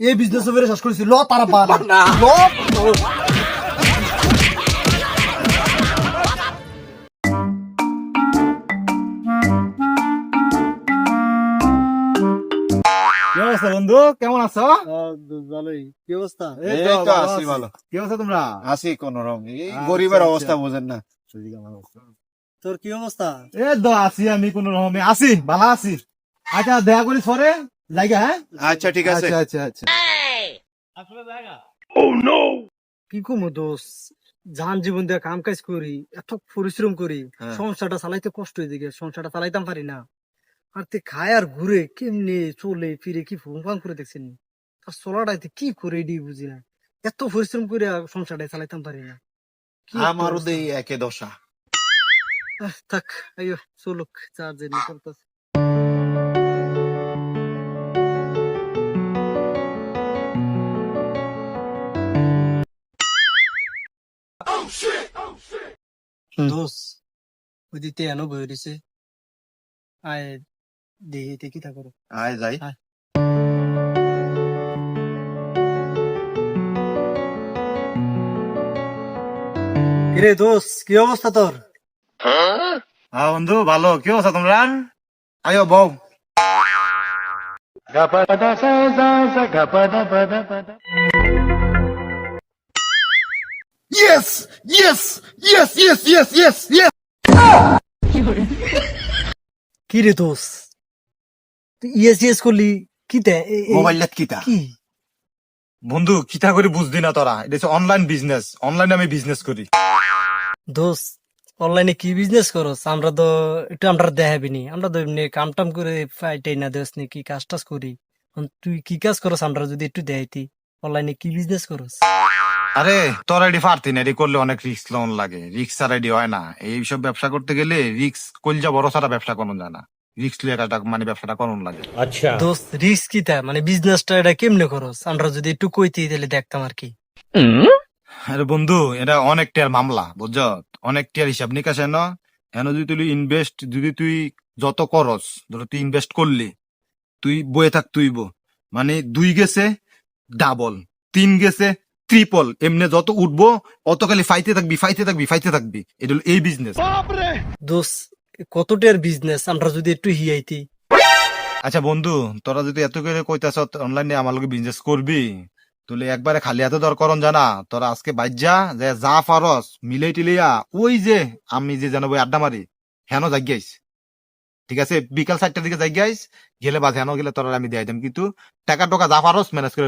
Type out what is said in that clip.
এই বিজনেস বেড়ে শেষ করেছি ল তারা পা না। ল কি অবস্থা বন্ধু, কেমন আছো? ভালোই কি অবস্থা? এই এই তো তো ভালো আছি আছি। ভালো। কি অবস্থা তোমরা? আছি কোন রকম, এই আচ্ছা, গরিবের আচ্ছা। অবস্থা বোঝেন না। তোর কি অবস্থা? এই তো আছি, আমি কোন রকমে আছি, ভালো আছি। আচ্ছা দেখা করি পরে জায়গা, হ্যাঁ? আচ্ছা ঠিক আছে। আচ্ছা আচ্ছা আচ্ছা। কি কমো দোষ, জান জীবন দিয়ে কাম কাজ করি, এত পরিশ্রম করি, হ্যাঁ। সংসারটা চালাইতে কষ্ট হয়ে দিকে, সংসারটা চালাইতাম পারি না। আর তে খায় আর ঘুরে কেমনে চলে ফিরে কি ফুং করে দেখছেন, তার চলাটাইতে কি করে এডি বুঝি না। এত পরিশ্রম করে সংসারটা চালাইতাম পারি না। কি একটা আমারও অবস্থা। দেই একে দশা। থাক, আইয়ো চলুক, যা জানি করতেছে। দোষ ওই দিতে এনো বই দিছে, আয় দেখি কি তা করো। আয় যাই। কিরে দোষ, কি অবস্থা তোর? হ্যাঁ বন্ধু ভালো। কি অবস্থা তোমরা? আয়ো বউ। Yes yes yes yes yes yes yes. কিরে দোষ, তুই ইয়েস ইয়েস করলি কি তে মোবাইল লেট কিতা? কি? বন্ধু কিতা করে বুঝদি না তোরা? এটা হচ্ছে অনলাইন বিজনেস, অনলাইনে আমি বিজনেস করি। দোষ অনলাইনে কি বিজনেস করস? আমরা তো একটু আমরা দেখাবিনি, আমরা তো এমনি কাম টাম করে ফাইটাই না দেশ নি কি কাজ টাজ করি। তুই কি কাজ করস আমরা যদি একটু দেখাইতি, অনলাইনে কি বিজনেস করস? আরে তোরা এটি পারতি না, এটি করলে অনেক রিস্ক লোন লাগে, রিস্ক ছাড়া এটি হয় না। এইসব ব্যবসা করতে গেলে রিস্ক কলজা বড় ছাড়া ব্যবসা করানো যায় না, রিস্ক লিয়ে একটা মানে ব্যবসাটা করুন লাগে। দোস্ত রিস্ক কি তা, মানে বিজনেসটা এটা কেমনে করস আমরা যদি একটু কইতি তাহলে দেখতাম আর কি। আরে বন্ধু, এটা অনেক টিয়ার মামলা, বুঝছ? অনেক টিয়ার হিসাব নিকাশ এন। এন যদি তুই ইনভেস্ট, যদি তুই যত করস, ধরো তুই ইনভেস্ট করলি, তুই বয়ে থাক তুইব, মানে 2 গেছে ডাবল, 3 গেছে ট্রিপল, এমনি যত উঠবো অত খালি ফাইতে থাকবি ফাইতে থাকবি ফাইতে থাকবি। এটা হলো এই বিজনেস। দোস্ত কতটার বিজনেস আমরা যদি একটু হিয়াইতি। আচ্ছা বন্ধু, তোরা যদি এত করে কইতাছ অনলাইনে আমার লগে বিজনেস করবি, তুলে একবারে খালি হাতে দর করন জানা। তোরা আজকে বাইজা যে যা পারস মিলাই টিলিয়া ওই যে আমি যে জানাবো আড্ডা মারি হেন জাগিয়াইস, ঠিক আছে? বিকাল 4টার দিকে জাগিয়াইস, গেলে বা হেন গেলে তোরা আমি দেয় দিম, কিন্তু টাকা টোকা যা পারস ম্যানেজ করে